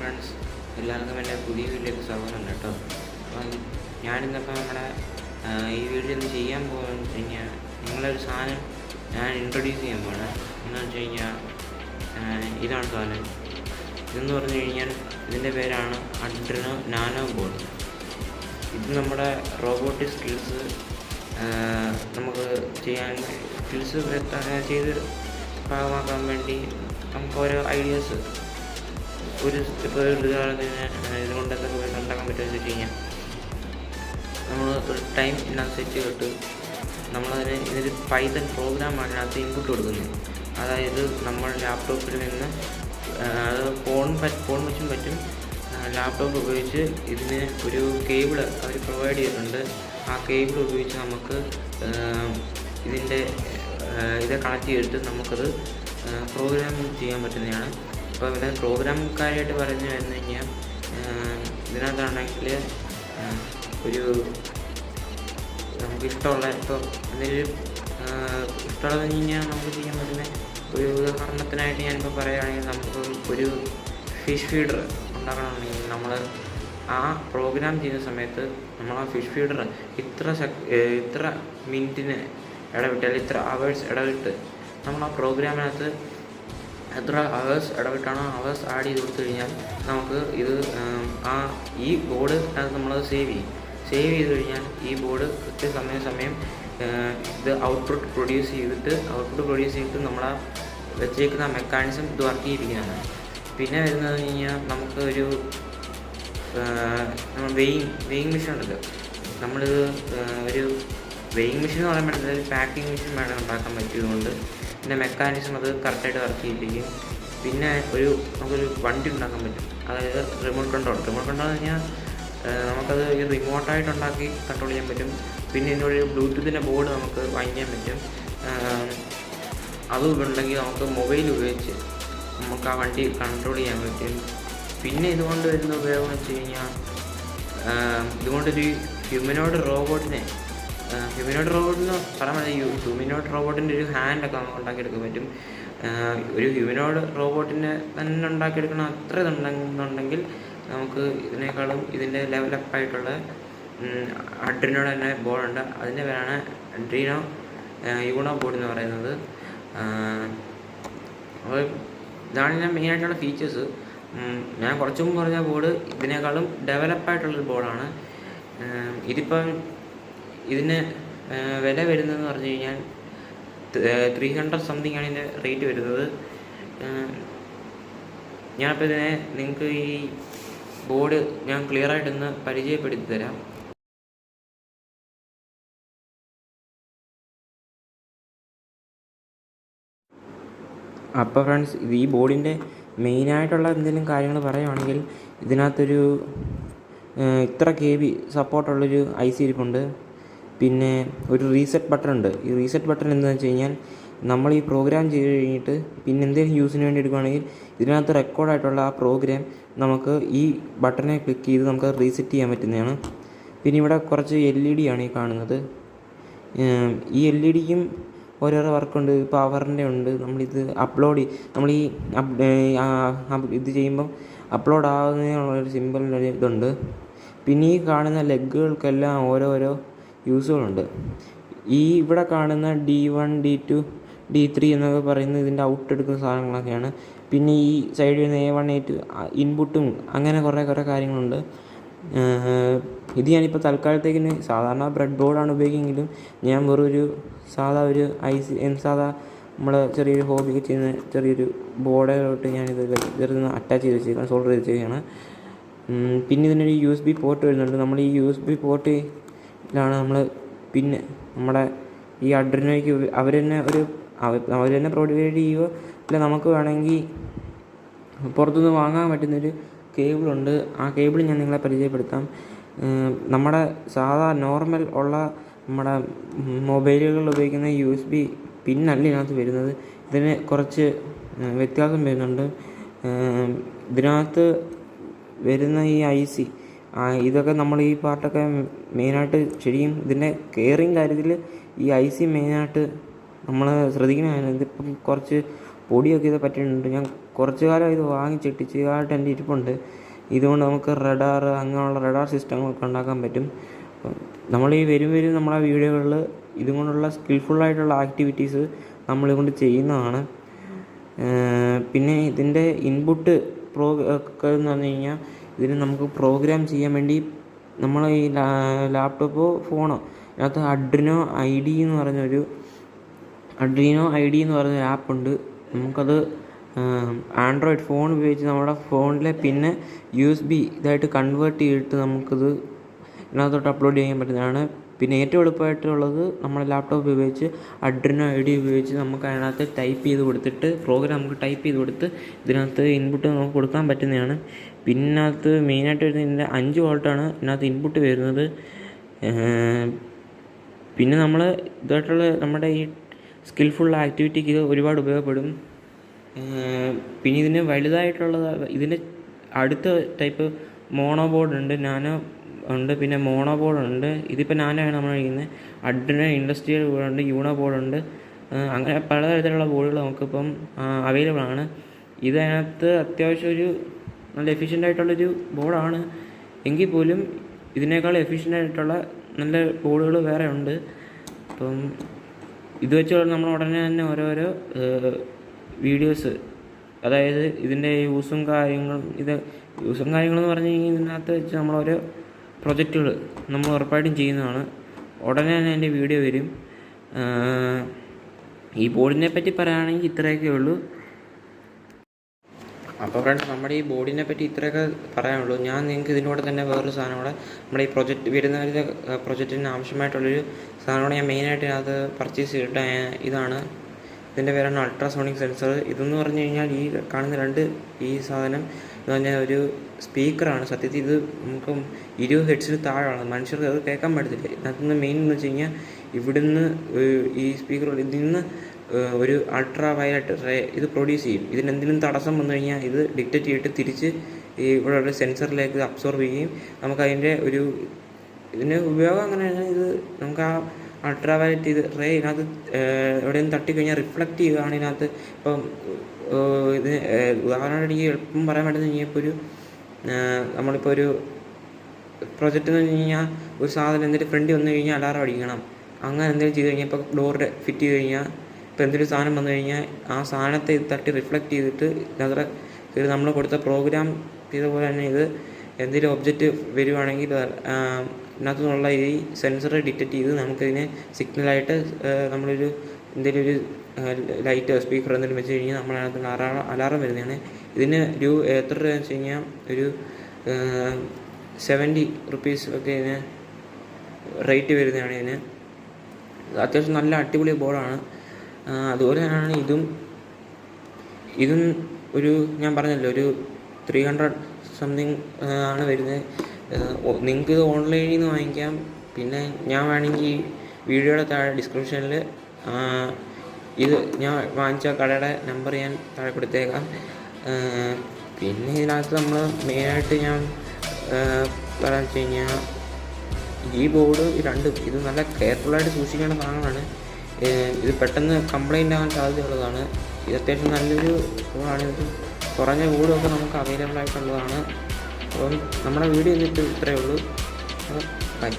Friends, എല്ലാവർക്കും എൻ്റെ പുതിയ വീഡിയോയിലേക്ക് സ്വാഗതം കേട്ടോ. അപ്പം ഞാനിന്നിപ്പോൾ നമ്മുടെ ഈ വീഡിയോ ഒന്ന് ചെയ്യാൻ പോകുന്നത് വെച്ച് കഴിഞ്ഞാൽ നിങ്ങളൊരു സാധനം ഞാൻ ഇൻട്രൊഡ്യൂസ് ചെയ്യാൻ പോകണം. എന്ന് വെച്ച് കഴിഞ്ഞാൽ ഇതാണ് സാധനം. ഇതെന്ന് പറഞ്ഞു കഴിഞ്ഞാൽ ഇതിൻ്റെ പേരാണ് അഡ്രിനോ നാനോ ബോർഡ്. ഇത് നമ്മുടെ റോബോട്ടിക് സ്കിൽസ് നമുക്ക് ചെയ്യാൻ ചെയ്ത് ഭാഗമാക്കാൻ വേണ്ടി നമുക്ക് ഓരോ ഐഡിയാസ് ഇപ്പോൾ ഇതുകൊണ്ട് എന്തൊക്കെ ഉണ്ടാക്കാൻ പറ്റുമെന്ന് വെച്ച് കഴിഞ്ഞാൽ നമ്മൾ ഒരു ടൈം ഇതിനകത്ത് സെറ്റ് ചെയ്തിട്ട് നമ്മളതിന് ഇതൊരു പൈത്തൺ പ്രോഗ്രാമാണ് ഇതിനകത്ത് ഇൻപുട്ട് കൊടുക്കുന്നത്. അതായത് നമ്മൾ ലാപ്ടോപ്പിൽ നിന്ന് അത് ഫോൺ വെച്ചും പറ്റും. ലാപ്ടോപ്പ് ഉപയോഗിച്ച് ഇതിന് ഒരു കേബിൾ അവർ പ്രൊവൈഡ് ചെയ്തിട്ടുണ്ട്. ആ കേബിൾ ഉപയോഗിച്ച് നമുക്ക് ഇത് കണക്ട് ചെയ്തിട്ട് നമുക്കത് പ്രോഗ്രാം ചെയ്യാൻ പറ്റുന്നതാണ്. ഇപ്പോൾ ഇവിടെ പ്രോഗ്രാംകാരായിട്ട് പറഞ്ഞു വരുന്നു കഴിഞ്ഞാൽ ഇതിനകത്താണെങ്കിൽ ഒരു നമുക്ക് ഇഷ്ടമുള്ള ഇപ്പോൾ എന്തെങ്കിലും ഇഷ്ടമുള്ളതെന്ന് വെച്ച് കഴിഞ്ഞാൽ നമുക്ക് ചെയ്യാൻ പറ്റുന്ന ഒരു ഉദാഹരണത്തിനായിട്ട് ഞാനിപ്പോൾ പറയുകയാണെങ്കിൽ നമുക്ക് ഒരു ഫിഷ് ഫീഡർ ഉണ്ടാക്കണമെന്നുണ്ടെങ്കിൽ നമ്മൾ ആ പ്രോഗ്രാം ചെയ്യുന്ന സമയത്ത് നമ്മൾ ആ ഫിഷ് ഫീഡർ ഇത്ര മിനിറ്റിന് ഇടവിട്ട് അല്ലെങ്കിൽ ഇത്ര അവേഴ്സ് ഇടവിട്ട് നമ്മൾ ആ പ്രോഗ്രാമിനകത്ത് എത്ര അവേഴ്സ് ഇടവിട്ടാണോ അവേഴ്സ് ആഡ് ചെയ്ത് കൊടുത്തു കഴിഞ്ഞാൽ നമുക്ക് ഇത് ഈ ബോർഡ് അത് നമ്മളത് സേവ് ചെയ്ത് കഴിഞ്ഞാൽ ഈ ബോർഡ് സമയം ഇത് ഔട്ട്പുട്ട് പ്രൊഡ്യൂസ് ചെയ്തിട്ട് നമ്മളാ വെച്ചേക്കുന്ന മെക്കാനിസം ഇത് വർക്ക് ചെയ്യിപ്പിക്കുന്നതാണ്. പിന്നെ വരുന്നത് കഴിഞ്ഞാൽ നമുക്ക് ഒരു വെയിങ് മെഷീൻ ഉണ്ടല്ലോ. നമ്മളിത് ഒരു വെയിങ് മെഷീൻ എന്ന് പറയാൻ പറ്റുന്നത് ഒരു പാക്കിംഗ് മെഷീൻ വേണം ഉണ്ടാക്കാൻ പറ്റിയതുകൊണ്ട് പിന്നെ മെക്കാനിസം അത് കറക്റ്റായിട്ട് വർക്ക് ചെയ്യിപ്പിക്കും. പിന്നെ നമുക്കൊരു വണ്ടി ഉണ്ടാക്കാൻ പറ്റും. അതായത് റിമോട്ട് കൺട്രോൾ എന്ന് പറഞ്ഞാൽ നമുക്കത് റിമോട്ടായിട്ട് ഉണ്ടാക്കി കൺട്രോൾ ചെയ്യാൻ പറ്റും. പിന്നെ ഇതിൻ്റെ ഒരു ബ്ലൂടൂത്തിൻ്റെ ബോർഡ് നമുക്ക് വാങ്ങിക്കാൻ പറ്റും. അതും ഉണ്ടെങ്കിൽ നമുക്ക് മൊബൈൽ ഉപയോഗിച്ച് നമുക്ക് ആ വണ്ടി കൺട്രോൾ ചെയ്യാൻ പറ്റും. പിന്നെ ഇതുകൊണ്ട് വരുന്ന ഉപയോഗം എന്ന് വെച്ച് കഴിഞ്ഞാൽ ഇതുകൊണ്ടൊരു ഹ്യൂമനോയിഡ് റോബോട്ടിന് പറയാൻ പറ്റില്ല. ഹ്യൂമനോയിഡ് റോബോട്ടിൻ്റെ ഒരു ഹാൻഡൊക്കെ നമുക്ക് ഉണ്ടാക്കിയെടുക്കാൻ പറ്റും. ഒരു ഹ്യൂമനോയിഡ് റോബോട്ടിനെ തന്നെ ഉണ്ടാക്കിയെടുക്കണം അത്ര ഇതുണ്ടെന്നുണ്ടെങ്കിൽ നമുക്ക് ഇതിനേക്കാളും ഇതിൻ്റെ ലെവലപ്പായിട്ടുള്ള അഡ്രിനോയുടെ തന്നെ ബോർഡുണ്ട്. അതിൻ്റെ പേരാണ് അഡ്രീനോ യൂണോ ബോർഡ് എന്ന് പറയുന്നത്. അപ്പോൾ ഇതാണ് ഞാൻ മെയിനായിട്ടുള്ള ഫീച്ചേഴ്സ്. ഞാൻ കുറച്ചു മുമ്പ് പറഞ്ഞ ബോർഡ് ഇതിനേക്കാളും ഡെവലപ്പായിട്ടുള്ളൊരു ബോർഡാണ്. ഇതിന് വില വരുന്നതെന്ന് പറഞ്ഞു കഴിഞ്ഞാൽ 300 സംതിങ് ആണ് ഇതിൻ്റെ റേറ്റ് വരുന്നത്. ഞാനിപ്പോൾ നിങ്ങൾക്ക് ഈ ബോർഡ് ഞാൻ ക്ലിയറായിട്ടൊന്ന് പരിചയപ്പെടുത്തി തരാം. അപ്പോൾ ഫ്രണ്ട്സ്, ഈ ബോർഡിൻ്റെ മെയിനായിട്ടുള്ള എന്തെങ്കിലും കാര്യങ്ങൾ പറയുകയാണെങ്കിൽ ഇതിനകത്തൊരു ഇത്ര KB സപ്പോർട്ടുള്ളൊരു IC ഇരിപ്പുണ്ട്. പിന്നെ ഒരു റീസെറ്റ് ബട്ടൺ ഉണ്ട്. ഈ റീസെറ്റ് ബട്ടൺ എന്താണെന്ന് വെച്ച് കഴിഞ്ഞാൽ നമ്മൾ ഈ പ്രോഗ്രാം ചെയ്ത് കഴിഞ്ഞിട്ട് പിന്നെ എന്തെങ്കിലും യൂസിന് വേണ്ടി എടുക്കുകയാണെങ്കിൽ ഇതിനകത്ത് റെക്കോർഡായിട്ടുള്ള ആ പ്രോഗ്രാം നമുക്ക് ഈ ബട്ടനെ ക്ലിക്ക് ചെയ്ത് നമുക്ക് റീസെറ്റ് ചെയ്യാൻ പറ്റുന്നതാണ്. പിന്നെ ഇവിടെ കുറച്ച് LED ആണ് ഈ കാണുന്നത്. ഈ LEDക്കും ഓരോരോ വർക്കുണ്ട്. പവറിൻ്റെ ഉണ്ട്. നമ്മളിത് നമ്മൾ ഈ ഇത് ചെയ്യുമ്പം അപ്ലോഡ് ആകുന്നതിനുള്ളൊരു സിമ്പിളിനൊരു ഇതുണ്ട്. പിന്നെ ഈ കാണുന്ന ലെഗുകൾക്കെല്ലാം ഓരോരോ യൂസുകളുണ്ട്. ഇവിടെ കാണുന്ന D1 D2 D3 എന്നൊക്കെ പറയുന്നത് ഇതിൻ്റെ ഔട്ട് എടുക്കുന്ന സാധനങ്ങളൊക്കെയാണ്. പിന്നെ ഈ സൈഡിൽ നിന്ന് A1 A2 ഇൻപുട്ടും അങ്ങനെ കുറേ കാര്യങ്ങളുണ്ട്. ഇത് ഞാനിപ്പോൾ തൽക്കാലത്തേക്കിന് സാധാരണ ബ്രെഡ് ബോർഡാണ് ഉപയോഗിക്കുമെങ്കിലും ഞാൻ വെറൊരു സാധാ നമ്മൾ ചെറിയൊരു ഹോബിക്ക് ചെയ്യുന്ന ചെറിയൊരു ബോർഡിലോട്ട് ഞാനിത് ചെറുതൊന്ന് അറ്റാച്ച് ചെയ്ത് വെച്ചേക്കാണ്, സോൾഡർ ചെയ്ത് വെച്ചേക്കാണ്. പിന്നെ ഇതിനൊരു USB പോർട്ട് വരുന്നുണ്ട്. നമ്മൾ ഈ USB പോർട്ടിലാണ് പിന്നെ നമ്മുടെ ഈ അഡ്രിനോയ്ക്ക് അവർ തന്നെ പ്രൊവൈഡ് ചെയ്യുകയോ അല്ല നമുക്ക് വേണമെങ്കിൽ പുറത്തുനിന്ന് വാങ്ങാൻ പറ്റുന്നൊരു കേബിളുണ്ട്. ആ കേബിൾ ഞാൻ നിങ്ങളെ പരിചയപ്പെടുത്താം. നമ്മുടെ സാധാ നോർമൽ ഉള്ള നമ്മുടെ മൊബൈലുകളിൽ ഉപയോഗിക്കുന്ന USB പിന്നല്ല ഇതിനകത്ത് വരുന്നത്. ഇതിന് കുറച്ച് വ്യത്യാസം വരുന്നുണ്ട്. ഇതിനകത്ത് വരുന്ന ഈ IC ഇതൊക്കെ നമ്മൾ ഈ പാർട്ടൊക്കെ മെയിനായിട്ട് ശരിക്കും ഇതിൻ്റെ കെയറിങ് കാര്യത്തിൽ ഈ IC മെയിനായിട്ട് നമ്മൾ ശ്രദ്ധിക്കണമായിരുന്നു. ഇതിപ്പം കുറച്ച് പൊടിയൊക്കെ ഇത് പറ്റുന്നുണ്ട്. ഞാൻ കുറച്ച് കാലം ഇത് വാങ്ങിച്ചിട്ട് ഇച്ചിരിയായിട്ട് എൻ്റെ ഇരിപ്പുണ്ട്. ഇതുകൊണ്ട് നമുക്ക് റഡാർ അങ്ങനെയുള്ള റഡാർ സിസ്റ്റങ്ങളൊക്കെ ഉണ്ടാക്കാൻ പറ്റും. നമ്മൾ ഈ വരും നമ്മളെ വീഡിയോകളിൽ ഇതും കൊണ്ടുള്ള സ്കിൽഫുള്ളായിട്ടുള്ള ആക്ടിവിറ്റീസ് നമ്മളിതുകൊണ്ട് ചെയ്യുന്നതാണ്. പിന്നെ ഇതിൻ്റെ ഇൻപുട്ട് ഒക്കെ എന്ന് പറഞ്ഞു കഴിഞ്ഞാൽ ഇതിന് നമുക്ക് പ്രോഗ്രാം ചെയ്യാൻ വേണ്ടി നമ്മൾ ഈ ലാപ്ടോപ്പോ ഫോണോ അതിനകത്ത് അഡ്രീനോ ഐ ഡി എന്ന് പറഞ്ഞൊരു ആപ്പുണ്ട്. നമുക്കത് ആൻഡ്രോയിഡ് ഫോൺ ഉപയോഗിച്ച് നമ്മുടെ ഫോണിലെ പിന്നെ USB ഇതായിട്ട് കൺവേർട്ട് ചെയ്തിട്ട് നമുക്കിത് ഇതിനകത്തോട്ട് അപ്ലോഡ് ചെയ്യാൻ പറ്റുന്നതാണ്. പിന്നെ ഏറ്റവും എളുപ്പമായിട്ടുള്ളത് നമ്മുടെ ലാപ്ടോപ്പ് ഉപയോഗിച്ച് അഡ്രീനോ ഐ ഡി ഉപയോഗിച്ച് നമുക്ക് അതിനകത്ത് ടൈപ്പ് ചെയ്ത് കൊടുത്തിട്ട് പ്രോഗ്രാം നമുക്ക് ടൈപ്പ് ചെയ്ത് കൊടുത്ത് ഇതിനകത്ത് ഇൻപുട്ട് നമുക്ക് കൊടുക്കാൻ പറ്റുന്നതാണ്. പിന്നെ ഇതിനകത്ത് മെയിനായിട്ട് വരുന്നത് ഇതിൻ്റെ 5 വോൾട്ടാണ് ഇതിനകത്ത് ഇൻപുട്ട് വരുന്നത്. പിന്നെ നമ്മൾ ഇതായിട്ടുള്ള നമ്മുടെ ഈ സ്കിൽഫുൾ ആക്ടിവിറ്റിക്ക് ഇത് ഒരുപാട് ഉപയോഗപ്പെടും. പിന്നെ ഇതിന് വലുതായിട്ടുള്ളത് ഇതിൻ്റെ അടുത്ത ടൈപ്പ് മോണോ ബോർഡ് ഉണ്ട്, നാനോ ഉണ്ട്, പിന്നെ മോണോ ബോർഡ് ഉണ്ട്. ഇതിപ്പോൾ നാനോ ആണ് നമ്മൾ കഴിക്കുന്നത്. അഡ്രീനോ ഇൻഡസ്ട്രിയൽ ബോർഡുണ്ട്, യൂണോ ബോർഡുണ്ട്. അങ്ങനെ പലതരത്തിലുള്ള ബോർഡുകൾ നമുക്കിപ്പം അവൈലബിൾ ആണ്. ഇതിനകത്ത് അത്യാവശ്യം ഒരു നല്ല എഫിഷ്യൻ്റായിട്ടുള്ളൊരു ബോർഡാണ്. എങ്കിൽ പോലും ഇതിനേക്കാൾ എഫിഷ്യൻ്റായിട്ടുള്ള നല്ല ബോർഡുകൾ വേറെ ഉണ്ട്. അപ്പം ഇത് വെച്ച് നമ്മൾ ഉടനെ തന്നെ ഓരോരോ വീഡിയോസ്, അതായത് ഇതിൻ്റെ യൂസും കാര്യങ്ങളെന്ന് പറഞ്ഞു കഴിഞ്ഞാൽ ഇതിനകത്ത് വെച്ച് നമ്മളോരോ പ്രൊജക്റ്റുകൾ നമ്മൾ ഉറപ്പായിട്ടും ചെയ്യുന്നതാണ്. ഉടനെ തന്നെ എൻ്റെ വീഡിയോ വരും. ഈ ബോർഡിനെ പറ്റി പറയുകയാണെങ്കിൽ ഇത്രയൊക്കെ ഉള്ളൂ. അപ്പോൾ ഫ്രണ്ട്സ്, നമ്മുടെ ഈ ബോർഡിനെ പറ്റി ഇത്രയൊക്കെ പറയാനുള്ളൂ. ഞാൻ നിങ്ങൾക്ക് ഇതിനോട് തന്നെ വേറൊരു സാധനം കൂടെ നമ്മുടെ ഈ വരുന്നവരുടെ പ്രൊജക്റ്റിന് ആവശ്യമായിട്ടുള്ളൊരു സാധനം കൂടെ ഞാൻ മെയിനായിട്ട് അത് പർച്ചേസ് ചെയ്തിട്ട് ഇതാണ്. ഇതിൻ്റെ പേരാണ് അൾട്രാസോണിക് സെൻസർ. ഇതെന്ന് പറഞ്ഞു കഴിഞ്ഞാൽ ഈ കാണുന്ന ഈ സാധനം എന്ന് പറഞ്ഞാൽ ഒരു സ്പീക്കറാണ്. സത്യത്തിൽ ഇത് നമുക്ക് 20 ഹെർട്സിന് താഴെയാണ്. മനുഷ്യർക്ക് അത് കേൾക്കാൻ പറ്റത്തില്ല. ഇതിനകത്തുനിന്ന് മെയിൻ എന്ന് വെച്ച് കഴിഞ്ഞാൽ ഇവിടുന്ന് ഈ സ്പീക്കർ ഇതിൽ നിന്ന് ഒരു അൾട്രാ വയലറ്റ് റേ ഇത് പ്രൊഡ്യൂസ് ചെയ്യും. ഇതിനെന്തെങ്കിലും തടസ്സം വന്നു കഴിഞ്ഞാൽ ഇത് ഡിറ്റക്റ്റ് ചെയ്തിട്ട് തിരിച്ച് ഈ ഇവിടെയുള്ള സെൻസറിലേക്ക് അബ്സോർബ് ചെയ്യുകയും നമുക്കതിൻ്റെ ഇതിൻ്റെ ഉപയോഗം അങ്ങനെയാണ്. ഇത് നമുക്ക് ആ അൾട്രാ വയലറ്റ് ഇത് റേ ഇതിനകത്ത് എവിടെയും തട്ടിക്കഴിഞ്ഞാൽ റിഫ്ലക്റ്റ് ചെയ്യുകയാണ് ഇതിനകത്ത്. ഇപ്പം ഇത് ഉദാഹരണമായിട്ട് ഈ എളുപ്പം പറയാൻ പറ്റുന്ന കഴിഞ്ഞാൽ നമ്മളിപ്പോൾ ഒരു പ്രൊജക്റ്റ് എന്ന് വെച്ച് കഴിഞ്ഞാൽ ഒരു സാധനം എന്തെങ്കിലും ഫ്രണ്ടിൽ വന്നു കഴിഞ്ഞാൽ അലാറം അടിക്കണം. അങ്ങനെ എന്തെങ്കിലും ചെയ്ത് കഴിഞ്ഞാൽ ഇപ്പോൾ ഡോറിൻ്റെ ഫിറ്റ് ചെയ്ത് കഴിഞ്ഞാൽ ഇപ്പോൾ എന്തെങ്കിലും സാധനം വന്നു കഴിഞ്ഞാൽ ആ സാധനത്തെ ഇത് തട്ടി റിഫ്ലക്റ്റ് ചെയ്തിട്ട് ഇത് നമ്മൾ കൊടുത്ത പ്രോഗ്രാം ചെയ്ത പോലെ തന്നെ ഇത് എന്തെങ്കിലും ഒബ്ജക്റ്റ് വരുവാണെങ്കിൽ ഇതിനകത്തു നിന്നുള്ള ഈ സെൻസർ ഡിറ്റക്റ്റ് ചെയ്ത് നമുക്കിതിനെ സിഗ്നലായിട്ട് നമ്മളൊരു എന്തെങ്കിലും ഒരു ലൈറ്റ് സ്പീക്കർ എന്തെങ്കിലും വെച്ച് കഴിഞ്ഞാൽ നമ്മളതിനകത്ത് അലാറം വരുന്നതാണ്. ഇതിന് എത്ര രൂപ വെച്ച് കഴിഞ്ഞാൽ ഒരു 70 റുപ്പീസ് ഒക്കെ ഇതിന് റേറ്റ് വരുന്നതാണ്. ഇതിന് അത്യാവശ്യം നല്ല അടിപൊളി ബോർഡാണ്. അതുപോലെ തന്നെയാണ് ഇതും ഒരു ഞാൻ പറഞ്ഞല്ലോ ഒരു 300 സംതിങ് ആണ് വരുന്നത്. നിങ്ങൾക്ക് ഇത് ഓൺലൈനിൽ നിന്ന് വാങ്ങിക്കാം. പിന്നെ ഞാൻ വേണമെങ്കിൽ ഈ വീഡിയോയുടെ താഴെ ഡിസ്ക്രിപ്ഷനിൽ ഇത് ഞാൻ വാങ്ങിച്ച കടയുടെ നമ്പർ ഞാൻ താഴെ കൊടുത്തേക്കാം. പിന്നെ ഇതിനകത്ത് നമ്മൾ മെയിനായിട്ട് ഞാൻ പറയാൻ വെച്ച് കഴിഞ്ഞാൽ ഈ ബോർഡ് ഇത് നല്ല കെയർഫുള്ളായിട്ട് സൂക്ഷിക്കേണ്ട സാധനമാണ്. ഇത് പെട്ടെന്ന് കംപ്ലൈൻ്റ് ആകാൻ സാധ്യതയുള്ളതാണ്. ഇത് അത്യാവശ്യം നല്ലൊരു ബോർഡാണ്. ഇത് കുറഞ്ഞ ബോർഡൊക്കെ നമുക്ക് അവൈലബിൾ ആയിട്ടുള്ളതാണ്. അപ്പം നമ്മുടെ വീഡിയോ ഇത്രയേ ഉള്ളൂ. ബൈ.